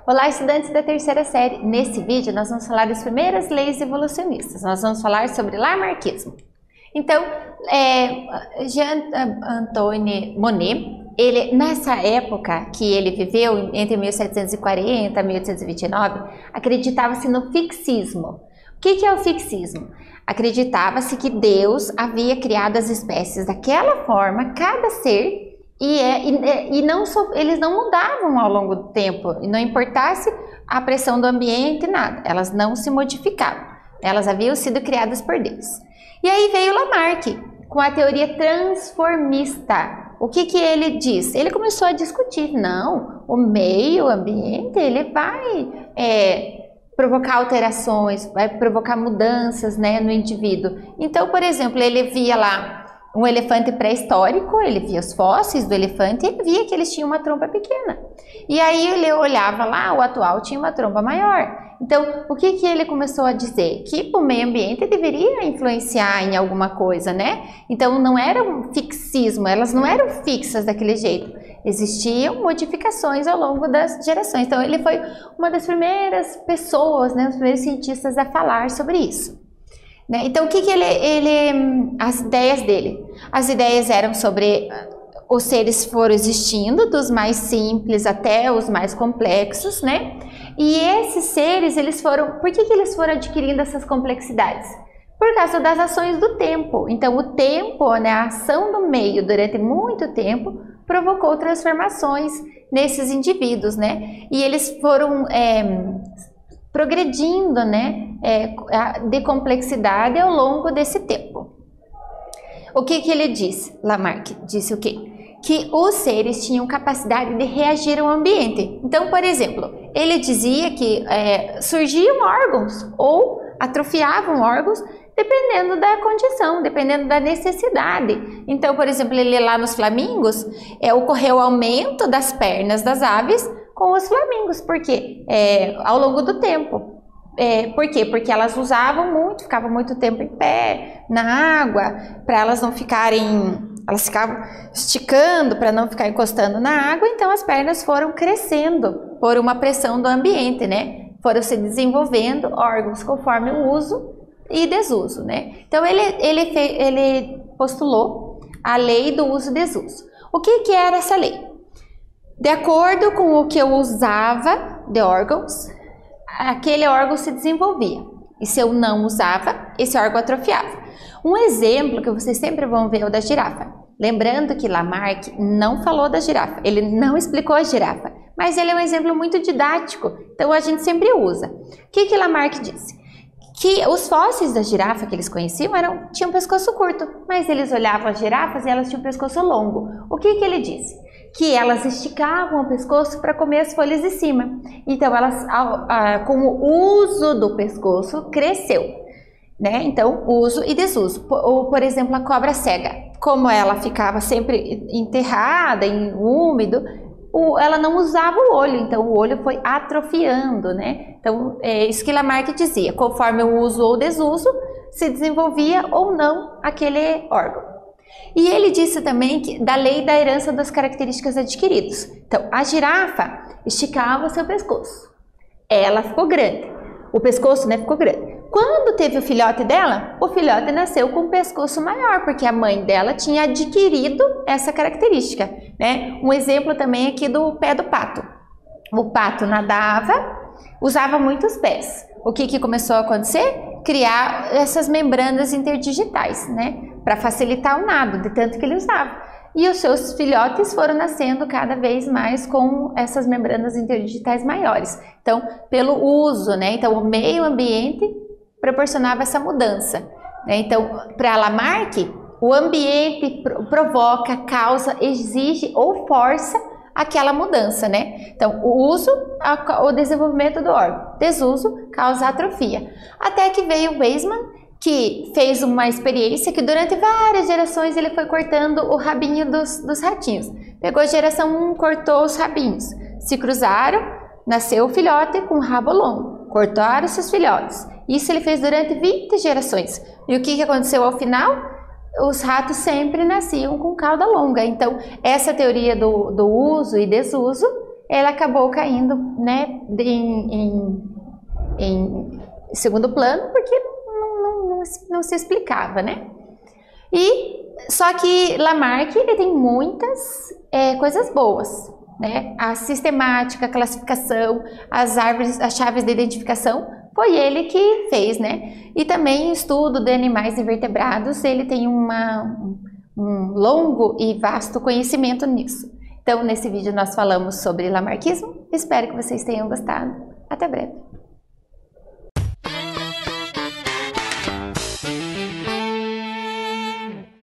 Olá, estudantes da terceira série. Nesse vídeo, nós vamos falar das primeiras leis evolucionistas. Nós vamos falar sobre Lamarckismo. Então, Jean-Antoine Monnet, ele, nessa época que ele viveu, entre 1740 e 1829, acreditava-se no fixismo. O que é o fixismo? Acreditava-se que Deus havia criado as espécies daquela forma, cada ser, eles não mudavam ao longo do tempo, e não importasse a pressão do ambiente, nada, elas não se modificavam, elas haviam sido criadas por Deus. E aí veio Lamarck com a teoria transformista. O que ele diz? Ele começou a discutir, não, o meio ambiente ele vai provocar alterações, vai provocar mudanças, né, no indivíduo. Então, por exemplo, ele via lá um elefante pré-histórico, ele via os fósseis do elefante e ele via que eles tinham uma trompa pequena. E aí ele olhava lá, o atual tinha uma trompa maior. Então, o que ele começou a dizer? Que o meio ambiente deveria influenciar em alguma coisa, né? Então, não era um fixismo, elas não eram fixas daquele jeito. Existiam modificações ao longo das gerações. Então, ele foi uma das primeiras pessoas, né, os primeiros cientistas a falar sobre isso. Então, o que as ideias dele? As ideias eram sobre os seres foram existindo, dos mais simples até os mais complexos, né? E esses seres, eles foram... Por que eles foram adquirindo essas complexidades? Por causa das ações do tempo. Então, o tempo, né, a ação do meio durante muito tempo provocou transformações nesses indivíduos, né? E eles foram... progredindo, né, de complexidade ao longo desse tempo. O que ele disse? Lamarck disse o quê? Que os seres tinham capacidade de reagir ao ambiente. Então, por exemplo, ele dizia que surgiam órgãos ou atrofiavam órgãos dependendo da condição, dependendo da necessidade. Então, por exemplo, ele lá nos flamingos, ocorreu aumento das pernas das aves com os flamingos, porque ao longo do tempo. Por quê? Porque elas usavam muito, ficavam muito tempo em pé, na água, para elas não ficarem, elas ficavam esticando para não ficar encostando na água, então as pernas foram crescendo por uma pressão do ambiente, né? Foram se desenvolvendo órgãos conforme o uso e desuso, né? Então ele postulou a lei do uso e desuso. O que era essa lei? De acordo com o que eu usava de órgãos, aquele órgão se desenvolvia. E se eu não usava, esse órgão atrofiava. Um exemplo que vocês sempre vão ver é o da girafa. Lembrando que Lamarck não falou da girafa, ele não explicou a girafa, mas ele é um exemplo muito didático, então a gente sempre usa. O que Lamarck disse? Que os fósseis da girafa que eles conheciam tinham um pescoço curto, mas eles olhavam as girafas e elas tinham um pescoço longo. O que ele disse? Que elas esticavam o pescoço para comer as folhas de cima. Então, elas, com o uso do pescoço, cresceu, né? Então, uso e desuso. Ou, por exemplo, a cobra cega. Como ela ficava sempre enterrada, em úmido, ela não usava o olho, então o olho foi atrofiando, né? Então, é isso que Lamarck dizia. Conforme o uso ou desuso, se desenvolvia ou não aquele órgão. E ele disse também da lei da herança das características adquiridas. Então, a girafa esticava o seu pescoço. Ela ficou grande. O pescoço, né, ficou grande. Quando teve o filhote dela, o filhote nasceu com um pescoço maior, porque a mãe dela tinha adquirido essa característica, né? Um exemplo também aqui do pé do pato. O pato nadava, usava muitos pés. O que começou a acontecer? Criar essas membranas interdigitais, né? Para facilitar o nado, de tanto que ele usava. E os seus filhotes foram nascendo cada vez mais com essas membranas interdigitais maiores. Então, pelo uso, né? Então, o meio ambiente proporcionava essa mudança, né? Então, para Lamarck, o ambiente provoca, causa, exige ou força aquela mudança, né? Então, o uso, o desenvolvimento do órgão, desuso, causa atrofia. Até que veio Weismann, que fez uma experiência que durante várias gerações ele foi cortando o rabinho dos ratinhos. Pegou a geração 1, cortou os rabinhos, se cruzaram, nasceu o filhote com rabo longo, cortaram seus filhotes. Isso ele fez durante 20 gerações. E o que aconteceu ao final? Os ratos sempre nasciam com cauda longa. Então, essa teoria do uso e desuso ela acabou caindo, né, em segundo plano, porque não se explicava, né? Só que Lamarck, ele tem muitas coisas boas, né? A sistemática, a classificação, as árvores, as chaves de identificação, foi ele que fez, né? E também estudo de animais invertebrados, ele tem um longo e vasto conhecimento nisso. Então, nesse vídeo nós falamos sobre lamarckismo, espero que vocês tenham gostado. Até breve!